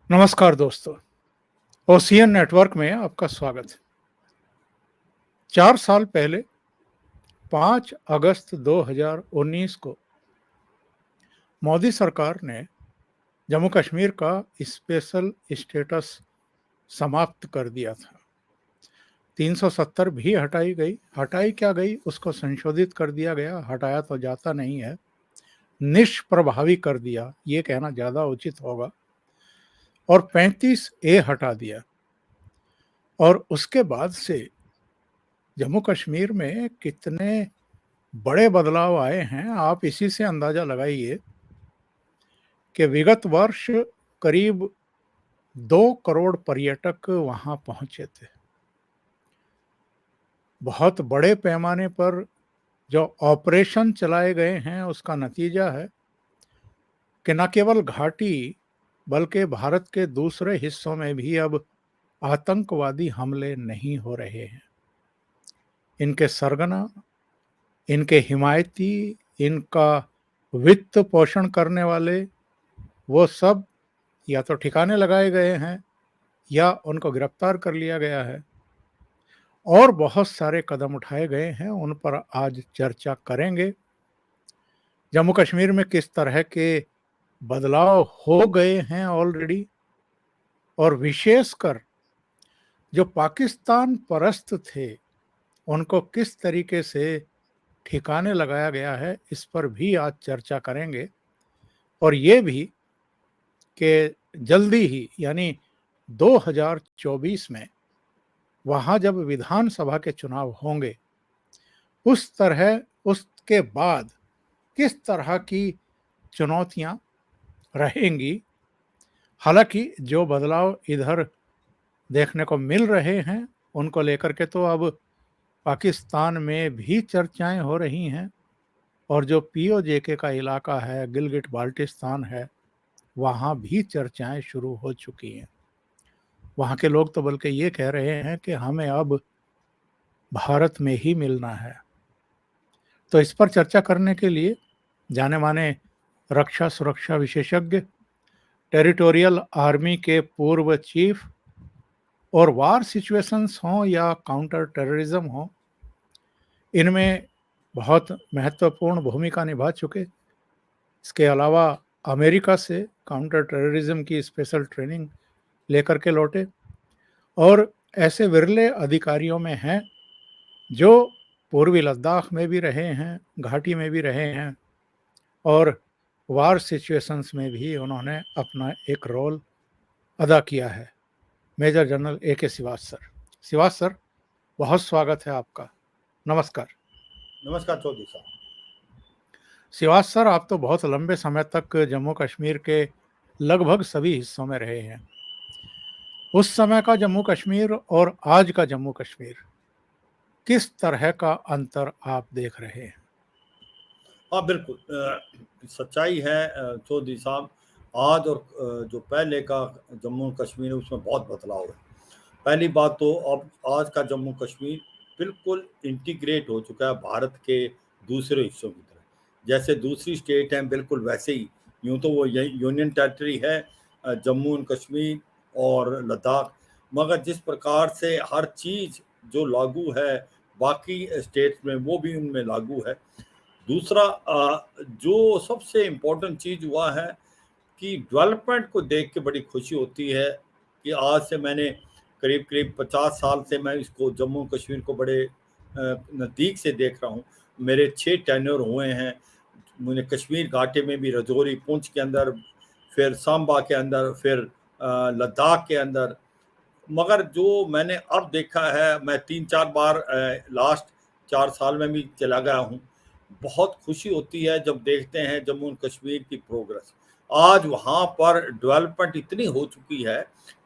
नमस्कार दोस्तों, ocean network में आपका स्वागत है। 4 साल पहले 5 अगस्त 2019 को मोदी सरकार ने जम्मू कश्मीर का स्पेशल स्टेटस समाप्त कर दिया था। 370 भी हटाई गई, हटाई क्या गई उसको संशोधित कर दिया गया, हटाया तो जाता नहीं है, निष्प्रभावी कर दिया, ये कहना ज़्यादा उचित होगा, और 35 ए हटा दिया। और उसके बाद से जम्मू कश्मीर में कितने बड़े बदलाव आए हैं, आप इसी से अंदाजा लगाइए कि विगत वर्ष करीब 2 करोड़ पर्यटक वहां पहुंचे थे। बहुत बड़े पैमाने पर जो ऑपरेशन चलाए गए हैं उसका नतीजा है कि न केवल घाटी बल्कि भारत के दूसरे हिस्सों में भी अब आतंकवादी हमले नहीं हो रहे हैं। इनके सरगना, इनके हिमायती, इनका वित्त पोषण करने वाले, वो सब या तो ठिकाने लगाए गए हैं या उनको गिरफ्तार कर लिया गया है, और बहुत सारे कदम उठाए गए हैं, उन पर आज चर्चा करेंगे। जम्मू कश्मीर में किस तरह के बदलाव हो गए हैं ऑलरेडी, और विशेषकर जो पाकिस्तान परस्त थे उनको किस तरीके से ठिकाने लगाया गया है, इस पर भी आज चर्चा करेंगे। और ये भी कि जल्दी ही यानी 2024 में वहाँ जब विधानसभा के चुनाव होंगे, उसके बाद किस तरह की चुनौतियाँ रहेंगी। हालांकि जो बदलाव इधर देखने को मिल रहे हैं उनको लेकर के तो अब पाकिस्तान में भी चर्चाएं हो रही हैं, और जो पीओजेके का इलाका है, गिलगिट बाल्टिस्तान है, वहाँ भी चर्चाएं शुरू हो चुकी हैं। वहाँ के लोग तो बल्कि ये कह रहे हैं कि हमें अब भारत में ही मिलना है। तो इस पर चर्चा करने के लिए जाने माने रक्षा सुरक्षा विशेषज्ञ, टेरिटोरियल आर्मी के पूर्व चीफ, और वार सिचुएशंस हों या काउंटर टेररिज्म हो, इनमें बहुत महत्वपूर्ण भूमिका निभा चुके। इसके अलावा अमेरिका से काउंटर टेररिज्म की स्पेशल ट्रेनिंग लेकर के लौटे, और ऐसे विरले अधिकारियों में हैं जो पूर्वी लद्दाख में भी रहे हैं, घाटी में भी रहे हैं, और वार सिचुएशंस में भी उन्होंने अपना एक रोल अदा किया है। Major general AK Srivastava sir. Srivastava sir, बहुत स्वागत है आपका। नमस्कार। नमस्कार चौधरी साहब। श्रीवास्तव सर, आप तो बहुत लंबे समय तक जम्मू कश्मीर के लगभग सभी हिस्सों में रहे हैं। उस समय का जम्मू कश्मीर और आज का जम्मू कश्मीर, किस तरह का अंतर आप देख रहे हैं? हाँ बिल्कुल, सच्चाई है चौधरी साहब। आज और जो पहले का जम्मू कश्मीर है उसमें बहुत बदलाव है। पहली बात तो अब आज का जम्मू कश्मीर बिल्कुल इंटीग्रेट हो चुका है भारत के दूसरे हिस्सों की तरह। जैसे दूसरी स्टेट हैं बिल्कुल वैसे ही, यूँ तो वो यूनियन टेरिटरी है जम्मू एंड कश्मीर और लद्दाख, मगर जिस प्रकार से हर चीज़ जो लागू है बाकी स्टेट्स में वो भी उनमें लागू है। दूसरा जो सबसे इम्पोर्टेंट चीज़ हुआ है कि डेवलपमेंट को देख के बड़ी खुशी होती है कि आज से मैंने करीब करीब 50 साल से मैं इसको जम्मू कश्मीर को बड़े नज़दीक से देख रहा हूँ। मेरे 6 टेन्योर हुए हैं। मुझे कश्मीर घाटी में भी, रजौरी पुंछ के अंदर, फिर सांबा के अंदर, फिर लद्दाख के अंदर। मगर जो मैंने अब देखा है, मैं 3-4 बार लास्ट 4 साल में भी चला गया हूँ। बहुत खुशी होती है जब देखते हैं जम्मू एंड कश्मीर की प्रोग्रेस। आज वहाँ पर डेवलपमेंट इतनी हो चुकी है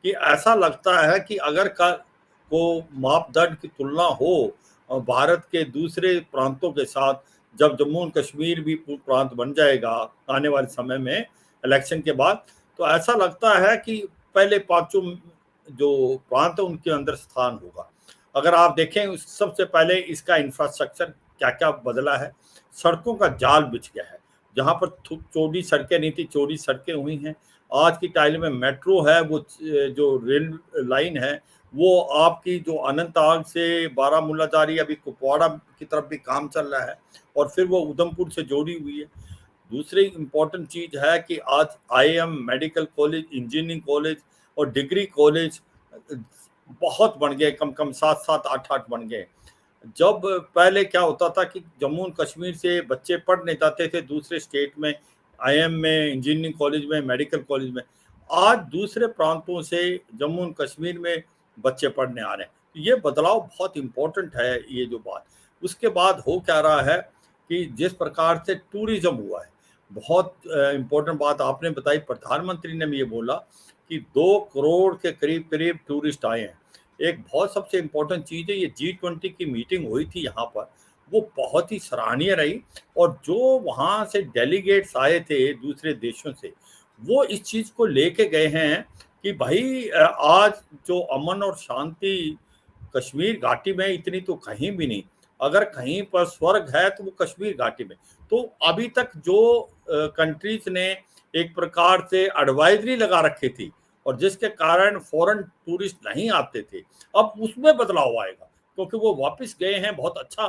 कि ऐसा लगता है कि अगर का को मापदंड की तुलना हो भारत के दूसरे प्रांतों के साथ, जब जम्मू एंड कश्मीर भी प्रांत बन जाएगा आने वाले समय में इलेक्शन के बाद, तो ऐसा लगता है कि पहले 5 जो प्रांत है उनके अंदर स्थान होगा। अगर आप देखें सबसे पहले इसका इंफ्रास्ट्रक्चर क्या क्या बदला है। सड़कों का जाल बिछ गया है, जहाँ पर चौड़ी सड़कें नहीं थी चौड़ी सड़कें हुई हैं। आज की तारीख में मेट्रो है, वो जो रेल लाइन है वो आपकी जो अनंतनाग से बारामूला जा रही है, अभी कुपवाड़ा की तरफ भी काम चल रहा है और फिर वो उधमपुर से जोड़ी हुई है। दूसरी इम्पोर्टेंट चीज है कि आज IIM, medical college, engineering college और डिग्री कॉलेज बहुत बन गए, कम कम 7-7, 8-8 बन गए। जब पहले क्या होता था कि जम्मू एंड कश्मीर से बच्चे पढ़ने जाते थे दूसरे स्टेट में, IIM में, इंजीनियरिंग कॉलेज में, मेडिकल कॉलेज में, आज दूसरे प्रांतों से जम्मू एंड कश्मीर में बच्चे पढ़ने आ रहे हैं। तो ये बदलाव बहुत इंपॉर्टेंट है, ये जो बात। उसके बाद हो क्या रहा है कि जिस प्रकार से टूरिज्म हुआ है, बहुत इंपॉर्टेंट बात आपने बताई, प्रधानमंत्री ने भी ये बोला कि 2 करोड़ के करीब करीब टूरिस्ट आए हैं। एक बहुत सबसे इम्पोर्टेंट चीज़ है, ये G20 की मीटिंग हुई थी यहाँ पर, वो बहुत ही सराहनीय रही। और जो वहाँ से डेलीगेट्स आए थे दूसरे देशों से, वो इस चीज़ को लेके गए हैं कि भाई आज जो अमन और शांति कश्मीर घाटी में इतनी तो कहीं भी नहीं, अगर कहीं पर स्वर्ग है तो वो कश्मीर घाटी में। तो अभी तक जो कंट्रीज ने एक प्रकार से एडवाइजरी लगा रखी थी और जिसके कारण फॉरेन टूरिस्ट नहीं आते थे, अब उसमें बदलाव आएगा क्योंकि वो वापस गए हैं, बहुत अच्छा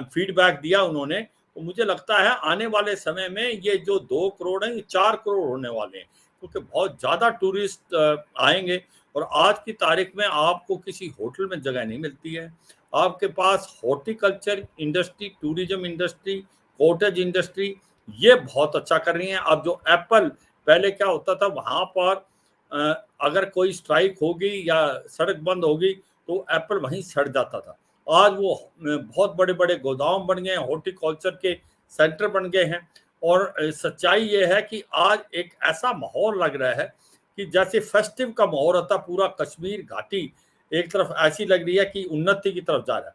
फीडबैक दिया उन्होंने। तो मुझे लगता है आने वाले समय में ये जो 2 करोड़ है, ये 4 करोड़ होने वाले हैं क्योंकि बहुत ज़्यादा टूरिस्ट आएंगे। और आज की तारीख में आपको किसी होटल में जगह नहीं मिलती है, आपके पास horticulture industry, tourism industry, cottage industry ये बहुत अच्छा कर रही है। अब जो एप्पल, पहले क्या होता था वहां पर अगर कोई स्ट्राइक होगी या सड़क बंद होगी तो एप्पल वहीं सड़ जाता था। आज वो बहुत बड़े बड़े गोदाम बन गए हैं, हॉर्टिकल्चर के सेंटर बन गए हैं। और सच्चाई ये है कि आज एक ऐसा माहौल लग रहा है कि जैसे फेस्टिव का माहौल होता, पूरा कश्मीर घाटी एक तरफ ऐसी लग रही है कि उन्नति की तरफ जा रहा है।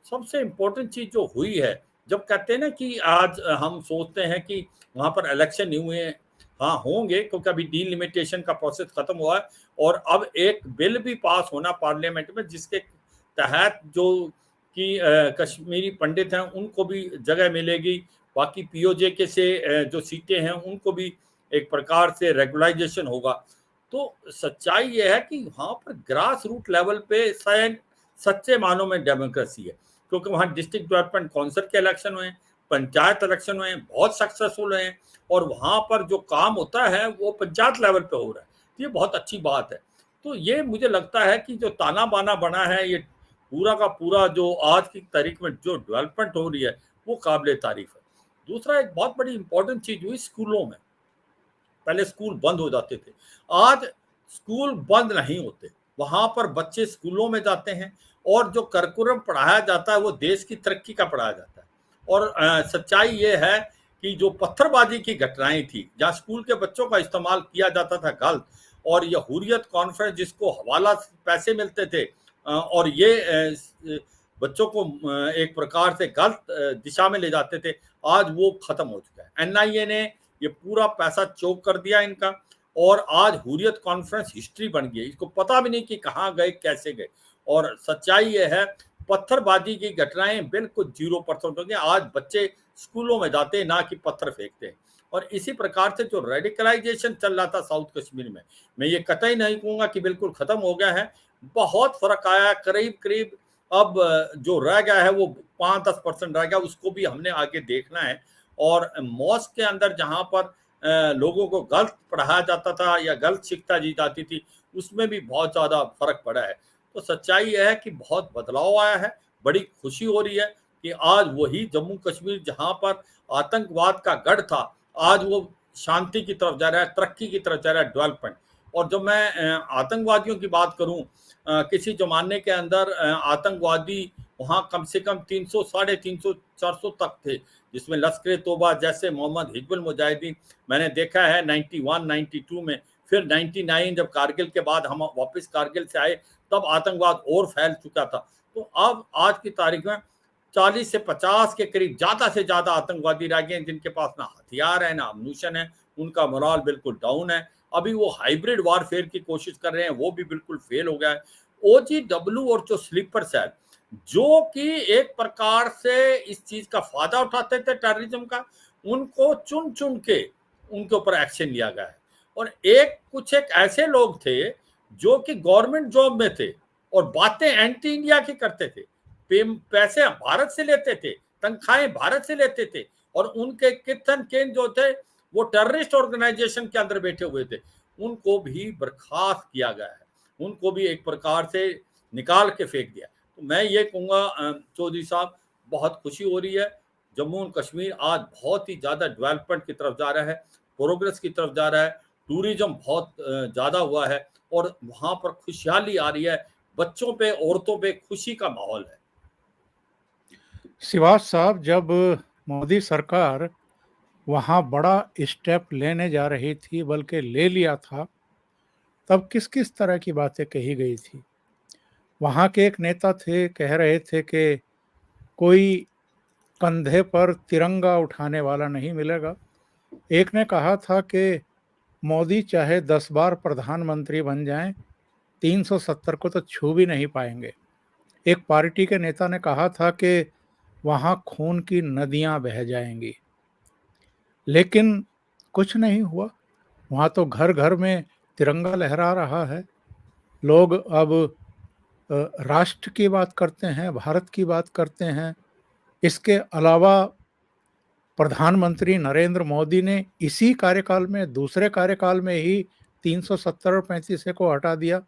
सबसे इम्पोर्टेंट चीज जो हुई है, जब कहते हैं ना कि आज हम सोचते हैं कि वहां पर इलेक्शन नहीं हुए हैं, हाँ होंगे क्योंकि अभी डीलिमिटेशन का प्रोसेस खत्म हुआ है और अब एक बिल भी पास होना पार्लियामेंट में जिसके तहत जो कि कश्मीरी पंडित हैं उनको भी जगह मिलेगी, बाकी POJ के से जो सीटें हैं उनको भी एक प्रकार से रेगुलाइजेशन होगा। तो सच्चाई ये है कि वहाँ पर ग्रास रूट लेवल पे शायद सच्चे मानों में डेमोक्रेसी है क्योंकि वहाँ डिस्ट्रिक्ट डेवलपमेंट काउंसिल के इलेक्शन हुए हैं, पंचायत इलेक्शन हुए हैं, बहुत सक्सेसफुल हैं और वहाँ पर जो काम होता है वो पंचायत लेवल पे हो रहा है। तो ये बहुत अच्छी बात है। तो ये मुझे लगता है कि जो ताना बाना बना है, ये पूरा का पूरा जो आज की तारीख में जो डेवलपमेंट हो रही है वो काबिल तारीफ है। दूसरा एक बहुत बड़ी इंपॉर्टेंट चीज हुई स्कूलों में, पहले स्कूल बंद हो जाते थे, आज स्कूल बंद नहीं होते, वहां पर बच्चे स्कूलों में जाते हैं और जो करिकुलम पढ़ाया जाता है वो देश की तरक्की का पढ़ाया जाता है। और सच्चाई ये है कि जो पत्थरबाजी की घटनाएं थी जहाँ स्कूल के बच्चों का इस्तेमाल किया जाता था गलत, और ये हुर्रियत कॉन्फ्रेंस जिसको हवाला पैसे मिलते थे और ये बच्चों को एक प्रकार से गलत दिशा में ले जाते थे, आज वो खत्म हो चुका है। NIA ने ये पूरा पैसा चोक कर दिया इनका और आज हुर्रियत कॉन्फ्रेंस हिस्ट्री बन गई, इसको पता भी नहीं कि कहाँ गए, कैसे गए। और सच्चाई ये है पत्थरबाजी की घटनाएं बिल्कुल 0% हो गई, आज बच्चे स्कूलों में जाते हैं ना कि पत्थर फेंकते हैं। और इसी प्रकार से जो रेडिकलाइजेशन चल रहा था साउथ कश्मीर में, मैं ये कतई नहीं कहूंगा कि बिल्कुल खत्म हो गया है, बहुत फर्क आया है, करीब करीब अब जो रह गया है वो 5-10% रह गया, उसको भी हमने आगे देखना है। और मॉस्क के अंदर जहां पर लोगों को गलत पढ़ाया जाता था या गलत शिक्षा दी जाती थी, उसमें भी बहुत ज्यादा फर्क पड़ा है। तो सच्चाई यह है कि बहुत बदलाव आया है, बड़ी खुशी हो रही है कि आज वही जम्मू कश्मीर जहां पर आतंकवाद का गढ़ था, आज वो शांति की तरफ जा रहा है, तरक्की की तरफ जा रहा है, डेवलपमेंट। और जब मैं आतंकवादियों की बात करूं, किसी जमाने के अंदर आतंकवादी वहां कम से कम 300, 350, 400 तक थे, जिसमें लश्कर तोबा जैसे मोहम्मद हिजबुल मुजाहिदीन मैंने देखा है 91, 92 में, फिर 99 जब कारगिल के बाद हम वापस कारगिल से आए तब आतंकवाद और फैल चुका था। तो अब आज की तारीख में 40 से 50 के करीब ज्यादा से ज्यादा आतंकवादी रह गए जिनके पास ना हथियार है ना अम्यूनिशन है, उनका मोराल बिल्कुल डाउन है। अभी वो हाइब्रिड वारफेयर की कोशिश कर रहे हैं, वो भी बिल्कुल फेल हो गया है। OGW और जो स्लीपर सेल जो कि एक प्रकार से इस चीज का फायदा उठाते थे टेररिज्म का, उनको चुन चुन के उनके ऊपर एक्शन लिया गया है। और कुछ एक ऐसे लोग थे जो कि गवर्नमेंट जॉब में थे और बातें एंटी इंडिया की करते थे, पैसे भारत से लेते थे, तनख्वाहें भारत से लेते थे, और उनके किथन केन जो थे वो टेररिस्ट ऑर्गेनाइजेशन के अंदर बैठे हुए थे, उनको भी बर्खास्त किया गया है, उनको भी एक प्रकार से निकाल के फेंक दिया। तो मैं ये कहूँगा चौधरी साहब, बहुत खुशी हो रही है, जम्मू एंड कश्मीर आज बहुत ही ज़्यादा डेवलपमेंट की तरफ जा रहा है, प्रोग्रेस की तरफ जा रहा है, टूरिज्म बहुत ज़्यादा हुआ है और वहाँ पर खुशहाली आ रही है, बच्चों पे औरतों पे खुशी का माहौल है। श्रीवास साहब, जब मोदी सरकार वहाँ बड़ा स्टेप लेने जा रही थी, बल्कि ले लिया था, तब किस किस तरह की बातें कही गई थी? वहाँ के एक नेता थे, कह रहे थे कि कोई कंधे पर तिरंगा उठाने वाला नहीं मिलेगा। एक ने कहा था कि मोदी चाहे 10 बार प्रधानमंत्री बन जाएं, 370 को तो छू भी नहीं पाएंगे। एक पार्टी के नेता ने कहा था कि वहाँ खून की नदियां बह जाएंगी, लेकिन कुछ नहीं हुआ। वहाँ तो घर घर में तिरंगा लहरा रहा है। लोग अब राष्ट्र की बात करते हैं, भारत की बात करते हैं। इसके अलावा प्रधानमंत्री नरेंद्र मोदी ने इसी कार्यकाल में, दूसरे कार्यकाल में ही 370 और 35 को हटा दिया।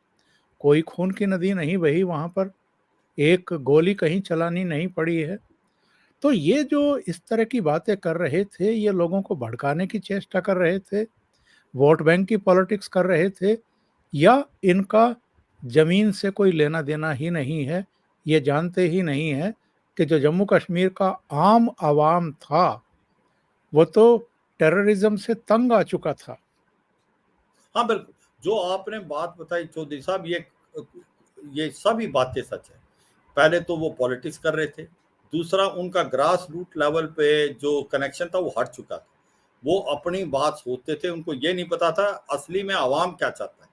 कोई खून की नदी नहीं बही वहाँ पर, एक गोली कहीं चलानी नहीं पड़ी है। तो ये जो इस तरह की बातें कर रहे थे, ये लोगों को भड़काने की चेष्टा कर रहे थे, वोट बैंक की पॉलिटिक्स कर रहे थे, या इनका ज़मीन से कोई लेना देना ही नहीं है? ये जानते ही नहीं है कि जो जम्मू कश्मीर का आम आवाम था, वो तो टेररिज्म से तंग आ चुका था। हाँ बिल्कुल, जो आपने बात बताई चौधरी साहब, ये सभी बातें सच है। पहले तो वो पॉलिटिक्स कर रहे थे, दूसरा उनका ग्रास रूट लेवल पे जो कनेक्शन था वो हट चुका था। वो अपनी बात सोचते थे, उनको ये नहीं पता था असली में आवाम क्या चाहता है।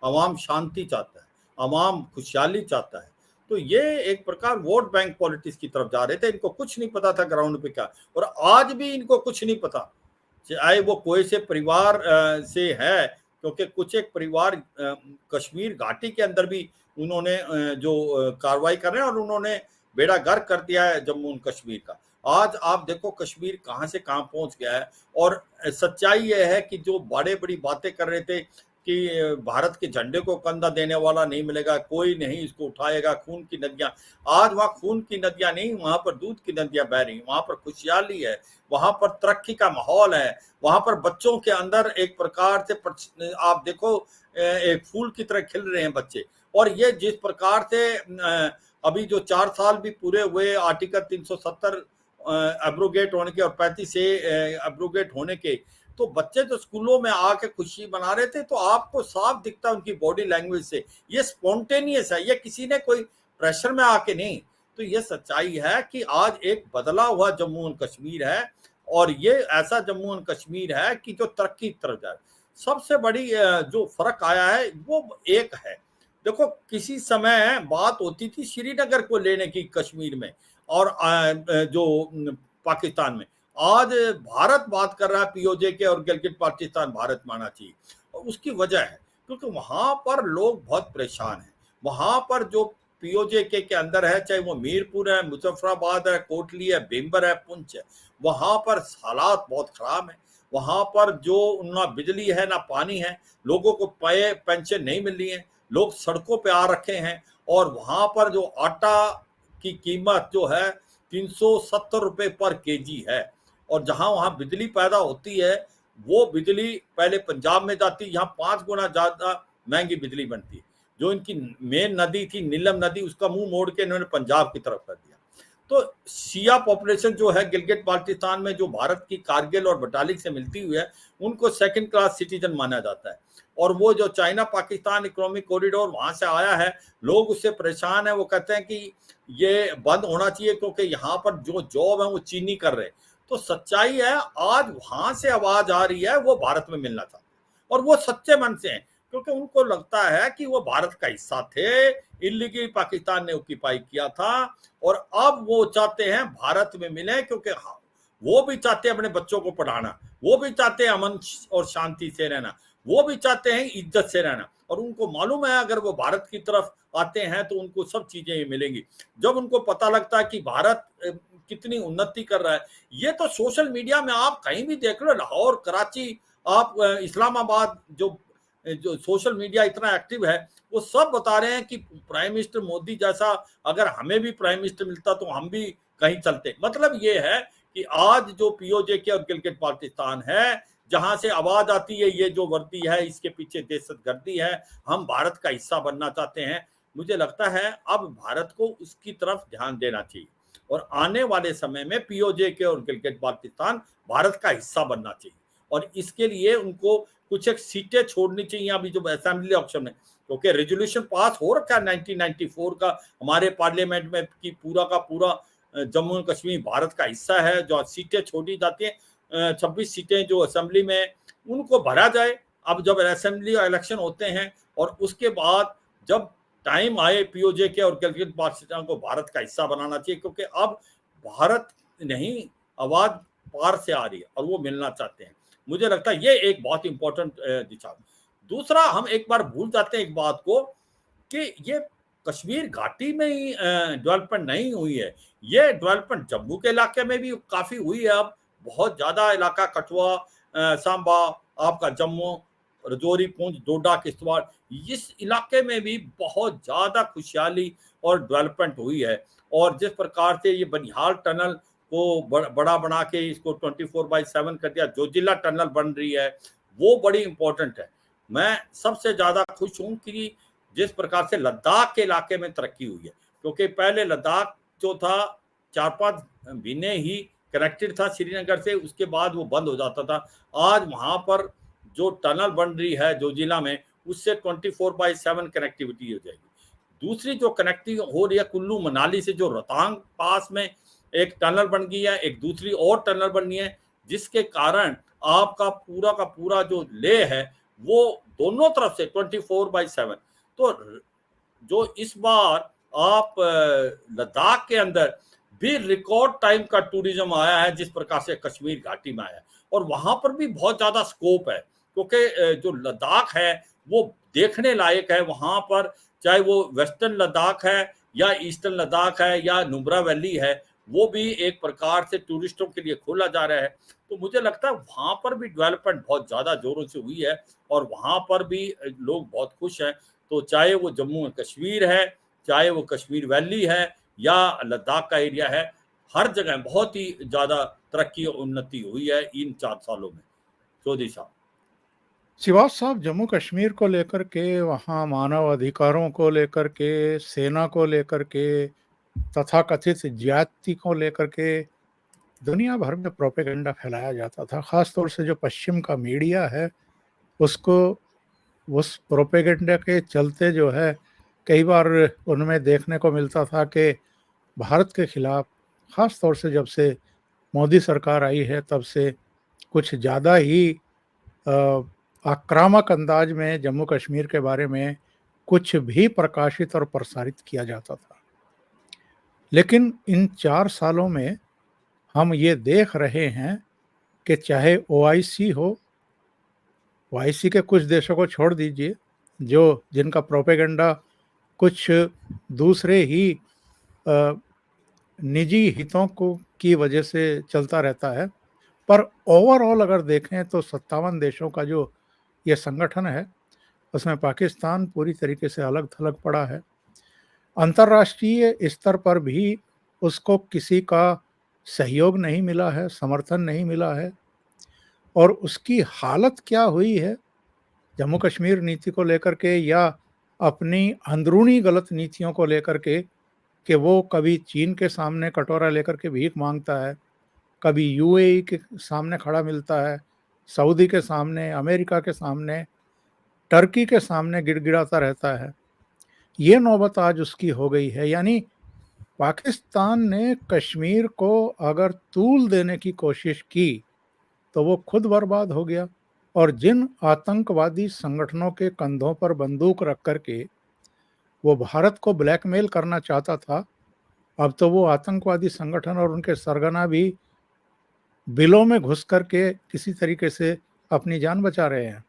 आवाम शांति चाहता है, आवाम खुशहाली चाहता है। तो ये एक प्रकार वोट बैंक पॉलिटिक्स की तरफ जा रहे थे, इनको कुछ नहीं पता था ग्राउंड पे क्या, और आज भी इनको कुछ नहीं पता, चाहे वो कोई से परिवार से है, क्योंकि कुछ एक परिवार कश्मीर घाटी के अंदर भी उन्होंने जो कार्रवाई कर रहे हैं, और उन्होंने बेड़ा गर्क कर दिया है जम्मू एंड कश्मीर का। आज आप देखो कश्मीर कहाँ से कहाँ पहुंच गया है। और सच्चाई यह है कि जो बड़े बड़ी बातें कर रहे थे कि भारत के झंडे को कंधा देने वाला नहीं मिलेगा, कोई नहीं इसको उठाएगा, खून की नदियां, आज वहाँ खून की नदियां नहीं, वहां पर दूध की नदियां बह रही, वहां पर खुशहाली है, वहां पर तरक्की का माहौल है, वहां पर बच्चों के अंदर एक प्रकार से आप देखो एक फूल की तरह खिल रहे हैं बच्चे। और ये जिस प्रकार से अभी जो 4 साल भी पूरे हुए आर्टिकल 370 एब्रोगेट होने के और 35 से एब्रोगेट होने के, तो बच्चे तो स्कूलों में आके खुशी मना रहे थे, तो आपको साफ दिखता है उनकी बॉडी लैंग्वेज से, ये स्पॉन्टेनियस है, ये किसी ने कोई प्रेशर में आके नहीं। तो ये सच्चाई है कि आज एक बदला हुआ जम्मू एंड कश्मीर है, और ये ऐसा जम्मू एंड कश्मीर है कि जो तरक्की की तरफ जाए। सबसे बड़ी जो फर्क आया है वो एक है, देखो किसी समय बात होती थी श्रीनगर को लेने की कश्मीर में और जो पाकिस्तान में, आज भारत बात कर रहा है पीओजे के, और गिलगित पाकिस्तान भारत माना चाहिए। और उसकी वजह है क्योंकि वहां पर लोग बहुत परेशान हैं। वहां पर जो पीओजे के अंदर है, चाहे वो मीरपुर है, मुजफ्फराबाद है, कोटली है, बेम्बर है, पुंछ है, वहां पर हालात बहुत खराब है। वहां पर जो ना बिजली है ना पानी है, लोगों को पेंशन नहीं मिल रही है, लोग सड़कों पे आ रखे हैं। और वहां पर जो आटा की कीमत जो है 370 रुपए पर केजी है, और जहां वहां बिजली पैदा होती है वो बिजली पहले पंजाब में जाती, यहाँ 5 गुना ज्यादा महंगी बिजली बनती है। जो इनकी मेन नदी थी नीलम नदी, उसका मुंह मोड़ के इन्होंने पंजाब की तरफ कर दिया। तो शिया पॉपुलेशन जो है गिलगित बाल्टिस्तान में, जो भारत की कारगिल और बटालिक से मिलती हुई है, उनको सेकंड क्लास सिटीजन माना जाता है। और वो जो चाइना पाकिस्तान इकोनॉमिक कॉरिडोर वहां से आया है, लोग उससे परेशान है। वो कहते हैं कि ये बंद होना चाहिए क्योंकि यहाँ पर जो जॉब है वो चीनी कर रहे हैं। तो सच्चाई है, आज वहां से आवाज आ रही है वो भारत में मिलना था, और वो सच्चे मन से हैं, क्योंकि उनको लगता है कि वो भारत का हिस्सा थे, इल्लीगल पाकिस्तान ने ऑक्यूपाई किया था, और अब वो चाहते हैं भारत में मिले, क्योंकि वो भी चाहते हैं अपने बच्चों को पढ़ाना, वो भी चाहते हैं अमन और शांति से रहना, वो भी चाहते हैं इज्जत से रहना, और उनको मालूम है अगर वो भारत की तरफ आते हैं तो उनको सब चीजें मिलेंगी। जब उनको पता लगता है कि भारत कितनी उन्नति कर रहा है, ये तो सोशल मीडिया में आप कहीं भी देख लो, लाहौर, कराची, आप इस्लामाबाद, जो जो सोशल मीडिया इतना एक्टिव है, वो सब बता रहे हैं कि प्राइम मिनिस्टर मोदी जैसा अगर हमें भी प्राइम मिनिस्टर मिलता तो हम भी कहीं चलते। मतलब ये है कि आज जो पीओजे और गिलगित बाल्टिस्तान है, जहां से आवाज आती है ये जो वर्दी है इसके पीछे दहशतगर्दी है, हम भारत का हिस्सा बनना चाहते हैं, मुझे लगता है अब भारत को उसकी तरफ ध्यान देना चाहिए और आने वाले समय में पीओजे और गिलगित बाल्टिस्तान भारत का हिस्सा बनना चाहिए। और इसके लिए उनको कुछ एक सीटें छोड़नी चाहिए अभी जो असेंबली इलेक्शन में, क्योंकि रेजोल्यूशन पास हो रखा है 1994 का हमारे पार्लियामेंट में कि पूरा का पूरा जम्मू एंड कश्मीर भारत का हिस्सा है। जो सीटें छोड़ी जाती हैं 26 सीटें जो असेंबली में, उनको भरा जाए। अब जब असेंबली इलेक्शन होते हैं और उसके बाद जब टाइम आए पीओजे के और गिलगित बाल्टिस्तान को भारत का हिस्सा बनाना चाहिए, क्योंकि अब भारत नहीं, आवाज पार से आ रही है और वो मिलना चाहते हैं। मुझे लगता है ये एक बहुत इंपॉर्टेंट दिशा। दूसरा, हम एक बार भूल जाते हैं एक बात को कि ये कश्मीर घाटी में ही डेवलपमेंट नहीं हुई है, ये डेवलपमेंट जम्मू के इलाके में भी काफी हुई है। अब बहुत ज्यादा इलाका कठुआ, सांबा, आपका जम्मू, रजौरी, पुंछ, डोडा, किश्तवाड़, इस इलाके में भी बहुत ज्यादा खुशहाली और डेवलपमेंट हुई है। और जिस प्रकार से ये बनिहाल टनल को बड़ा बना के इसको 24/7 कर दिया, जोजिला टनल बन रही है, वो बड़ी इंपॉर्टेंट है। मैं सबसे ज्यादा खुश हूं कि जिस प्रकार से लद्दाख के इलाके में तरक्की हुई है, क्योंकि पहले लद्दाख जो था 4-5 महीने ही कनेक्टेड था श्रीनगर से, उसके बाद वो बंद हो जाता था। आज वहां पर जो टनल बन रही है जोजिला में, उससे 24/7 कनेक्टिविटी हो जाएगी। दूसरी जो कनेक्टिविटी हो रही है कुल्लू मनाली से, जो रोहतांग पास में एक टनल बन गई है, एक दूसरी और टनल बननी है, जिसके कारण आपका पूरा का पूरा जो ले है वो दोनों तरफ से 24/7। तो जो इस बार आप लद्दाख के अंदर भी रिकॉर्ड टाइम का टूरिज्म आया है, जिस प्रकार से कश्मीर घाटी में आया है, और वहां पर भी बहुत ज्यादा स्कोप है, क्योंकि जो लद्दाख है वो देखने लायक है। वहां पर चाहे वो वेस्टर्न लद्दाख है या ईस्टर्न लद्दाख है या नुब्रा वैली है, वो भी एक प्रकार से टूरिस्टों के लिए खोला जा रहा है। तो मुझे लगता है वहां पर भी डेवलपमेंट बहुत ज्यादा जोरों से हुई है और वहां पर भी लोग बहुत खुश हैं। तो चाहे वो जम्मू एंड कश्मीर है, चाहे वो कश्मीर वैली है या लद्दाख का एरिया है, हर जगह बहुत ही ज्यादा तरक्की और उन्नति हुई है इन 4 सालों में। चौधरी साहब। श्रीवास साहब, जम्मू कश्मीर को लेकर के, वहाँ मानव अधिकारों को लेकर के, सेना को लेकर के, तथाकथित ज्यादती को लेकर के दुनिया भर में प्रोपेगेंडा फैलाया जाता था। खास तौर से जो पश्चिम का मीडिया है, उसको उस प्रोपेगेंडा के चलते जो है कई बार उनमें देखने को मिलता था कि भारत के खिलाफ, खास तौर से जब से मोदी सरकार आई है तब से कुछ ज़्यादा ही आक्रामक अंदाज में जम्मू कश्मीर के बारे में कुछ भी प्रकाशित और प्रसारित किया जाता था। लेकिन इन 4 सालों में हम ये देख रहे हैं कि चाहे ओआईसी हो, ओआईसी के कुछ देशों को छोड़ दीजिए जो जिनका प्रोपेगेंडा कुछ दूसरे ही निजी हितों को की वजह से चलता रहता है, पर ओवरऑल अगर देखें तो 57 देशों का जो ये संगठन है, उसमें पाकिस्तान पूरी तरीके से अलग थलग पड़ा है। अंतर्राष्ट्रीय स्तर पर भी उसको किसी का सहयोग नहीं मिला है, समर्थन नहीं मिला है। और उसकी हालत क्या हुई है जम्मू कश्मीर नीति को लेकर के या अपनी अंदरूनी गलत नीतियों को लेकर के, कि वो कभी चीन के सामने कटोरा लेकर के भीख मांगता है, कभी यूएई के सामने खड़ा मिलता है, सऊदी के सामने, अमेरिका के सामने, टर्की के सामने गिड़गिड़ाता रहता है। ये नौबत आज उसकी हो गई है। यानी पाकिस्तान ने कश्मीर को अगर तूल देने की कोशिश की तो वो खुद बर्बाद हो गया। और जिन आतंकवादी संगठनों के कंधों पर बंदूक रख करके वो भारत को ब्लैकमेल करना चाहता था, अब तो वो आतंकवादी संगठन और उनके सरगना भी बिलों में घुस करके किसी तरीके से अपनी जान बचा रहे हैं।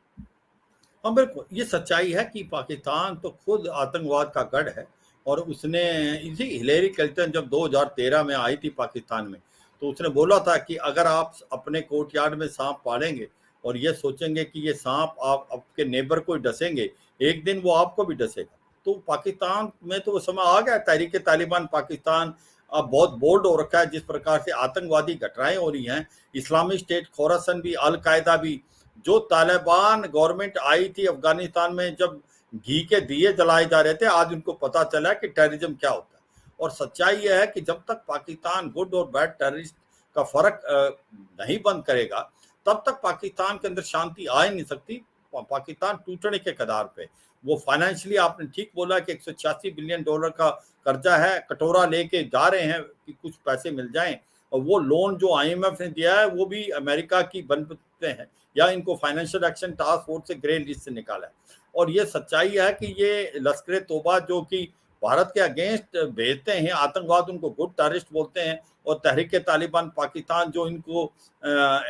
हाँ, बिल्कुल, ये सच्चाई है कि पाकिस्तान तो खुद आतंकवाद का गढ़ है और उसने इसी हिलेरी क्लिंटन जब 2013 में आई थी पाकिस्तान में, तो उसने बोला था कि अगर आप अपने कोर्टयार्ड में साँप पालेंगे और ये सोचेंगे कि ये साँप आप आपके नेबर को ही डसेंगे, एक दिन वो आपको भी डसेगा। तो पाकिस्तान में तो वो समय आ गया, तहरीक-ए-तालिबान पाकिस्तान अब बहुत बोल्ड हो रखा है, जिस प्रकार से आतंकवादी घटनाएँ हो रही हैं, इस्लामिक स्टेट, खोरासन भी, अल-कायदा भी, जो तालिबान गवर्नमेंट आई थी अफगानिस्तान में जब घी के दिए जलाए जा रहे थे, आज उनको पता चला कि टेररिज्म क्या होता है। और सच्चाई यह है कि जब तक पाकिस्तान गुड और बैड टेररिस्ट का फर्क नहीं बंद करेगा, तब तक पाकिस्तान के अंदर शांति आ ही नहीं सकती। पाकिस्तान टूटने के कगार पे। वो फाइनेंशियली आपने ठीक बोला कि $186 बिलियन का कर्जा है, कटोरा लेके जा रहे हैं कि कुछ पैसे मिल जाएं, और वो लोन जो IMF ने दिया है वो भी अमेरिका की बनते हैं, या इनको फाइनेंशियल एक्शन टास्क फोर्स से ग्रे लिस्ट से निकाला है। और ये सच्चाई है कि ये लश्कर तोबा जो कि भारत के अगेंस्ट भेजते हैं आतंकवाद, उनको गुड टेररिस्ट बोलते हैं, और तहरीक तालिबान पाकिस्तान जो इनको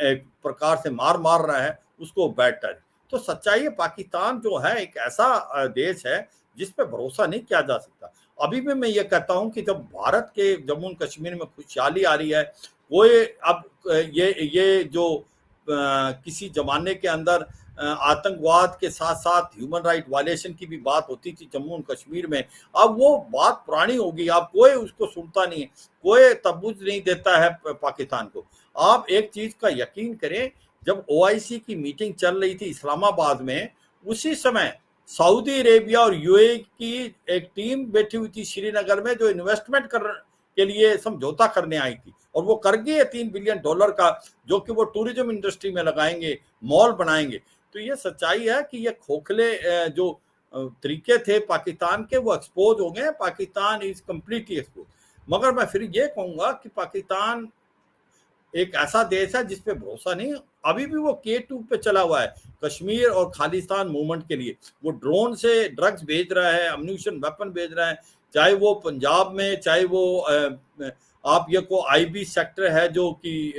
एक प्रकार से मार मार रहा है उसको बैड टेररिस्ट। तो सच्चाई है पाकिस्तान जो है एक ऐसा देश है जिस पे भरोसा नहीं किया जा सकता। अभी भी मैं ये कहता हूं कि जब भारत के जम्मू कश्मीर में खुशहाली आ रही है, कोई अब ये जो किसी जमाने के अंदर आतंकवाद के साथ साथ ह्यूमन राइट वायलेशन की भी बात होती थी जम्मू और कश्मीर में, अब वो बात पुरानी होगी, अब कोई उसको सुनता नहीं है, कोई तबूज नहीं देता है पाकिस्तान को। आप एक चीज का यकीन करें, जब OIC की मीटिंग चल रही थी इस्लामाबाद में, उसी समय सऊदी अरेबिया और UAE की एक टीम बैठी हुई थी श्रीनगर में, जो इन्वेस्टमेंट के लिए समझौता करने आई थी, और वो कर गए $3 बिलियन का, जो कि वो टूरिज्म इंडस्ट्री में लगाएंगे, मॉल बनाएंगे। तो ये सच्चाई है कि ये खोखले जो तरीके थे पाकिस्तान के, वो एक्सपोज हो गए। Pakistan is completely expose. मगर मैं फिर ये कहूंगा कि पाकिस्तान एक ऐसा देश है जिसपे भरोसा नहीं। अभी भी वो K2 पे चला हुआ है कश्मीर और खालिस्तान मूवमेंट के लिए। वो ड्रोन से ड्रग्स भेज रहा है, अम्यूनिशन वेपन भेज रहा है, चाहे वो पंजाब में, चाहे वो आप ये को IB सेक्टर है जो कि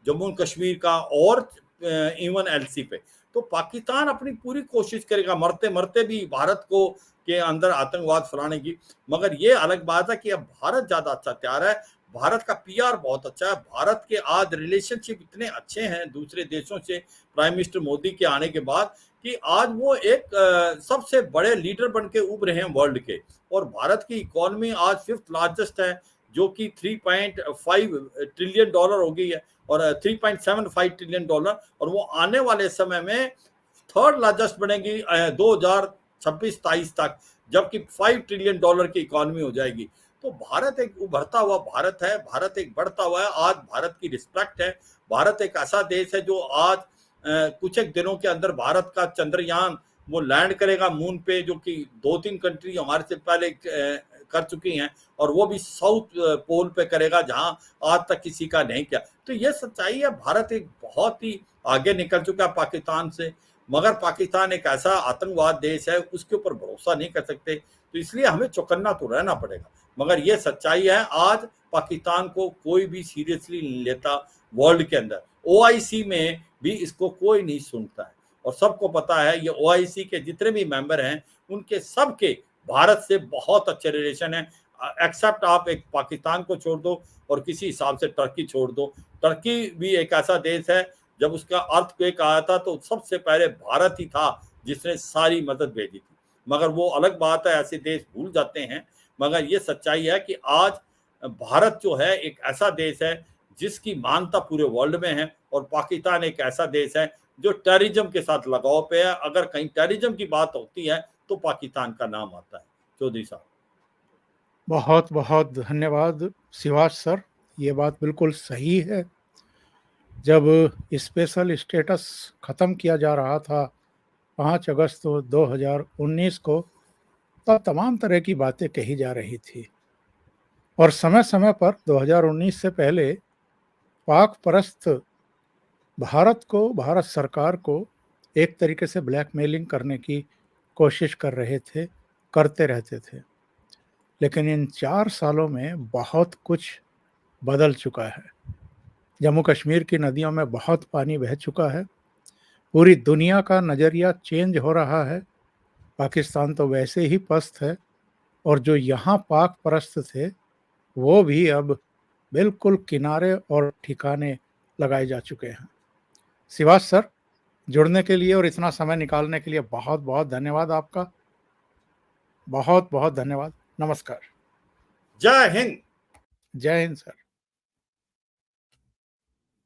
जम्मू कश्मीर का, और इवन LC पे। तो पाकिस्तान अपनी पूरी कोशिश करेगा मरते मरते भी भारत को के अंदर आतंकवाद फैलाने की। मगर ये अलग बात है कि अब भारत ज्यादा अच्छा तैयार है, भारत का PR बहुत अच्छा है, भारत के आज रिलेशनशिप इतने अच्छे हैं दूसरे देशों से प्राइम मिनिस्टर मोदी के आने के बाद, कि आज वो एक सबसे बड़े लीडर बन के उभरे हैं वर्ल्ड के। और भारत की इकोनॉमी आज 5th लार्जेस्ट है, जो कि $3.5 ट्रिलियन हो गई है, और $3.75 ट्रिलियन, और वो आने वाले समय में 3rd लार्जेस्ट बनेगी 2026-27 तक, जबकि $5 ट्रिलियन की इकोनॉमी हो जाएगी। तो भारत एक उभरता हुआ भारत है, भारत एक बढ़ता हुआ है। आज भारत की रिस्पेक्ट है। भारत एक ऐसा देश है जो आज कुछ एक दिनों के अंदर भारत का चंद्रयान वो लैंड करेगा मून पे, जो कि 2-3 कंट्री हमारे से पहले कर चुकी हैं, और वो भी साउथ पोल पे करेगा, जहां आज तक किसी का नहीं किया। तो ये सच्चाई है, भारत एक बहुत ही आगे निकल चुका है पाकिस्तान से। मगर पाकिस्तान एक ऐसा आतंकवाद देश है, उसके ऊपर भरोसा नहीं कर सकते, तो इसलिए हमें चौकन्ना तो रहना पड़ेगा। मगर ये सच्चाई है, आज पाकिस्तान को कोई भी सीरियसली नहीं लेता वर्ल्ड के अंदर। OIC में भी इसको कोई नहीं सुनता है, और सबको पता है ये OIC के जितने भी मेंबर हैं, उनके सबके भारत से बहुत अच्छे रिलेशन है, एक्सेप्ट आप एक पाकिस्तान को छोड़ दो और किसी हिसाब से टर्की छोड़ दो। टर्की भी एक ऐसा देश है, जब उसका अर्थक्वेक आया था तो सबसे पहले भारत ही था जिसने सारी मदद भेजी थी। मगर वो अलग बात है, ऐसे देश भूल जाते हैं। मगर ये सच्चाई है कि आज भारत जो है एक ऐसा देश है जिसकी मान्यता पूरे वर्ल्ड में है, और पाकिस्तान एक ऐसा देश है जो टेररिज्म के साथ लगाव पे है। अगर कहीं टेररिज्म की बात होती है तो पाकिस्तान का नाम आता है। चौधरी साहब, बहुत बहुत धन्यवाद शिवाज सर, ये बात बिल्कुल सही है। जब स्पेशल स्टेटस ख़त्म किया जा रहा था 5 अगस्त 2019 को, तब तमाम तरह की बातें कही जा रही थी, और समय समय पर 2019 से पहले पाक परस्त भारत सरकार को एक तरीके से ब्लैकमेलिंग करने की कोशिश कर रहे थे, करते रहते थे। लेकिन इन 4 सालों में बहुत कुछ बदल चुका है। जम्मू कश्मीर की नदियों में बहुत पानी बह चुका है, पूरी दुनिया का नज़रिया चेंज हो रहा है। पाकिस्तान तो वैसे ही पस्त है और जो यहाँ पाक परस्त थे, वो भी अब बिल्कुल किनारे और ठिकाने लगाए जा चुके हैं। सिवाज सर, जुड़ने के लिए और इतना समय निकालने के लिए बहुत-बहुत धन्यवाद आपका। बहुत-बहुत धन्यवाद। नमस्कार। जय हिंद। जय हिंद सर।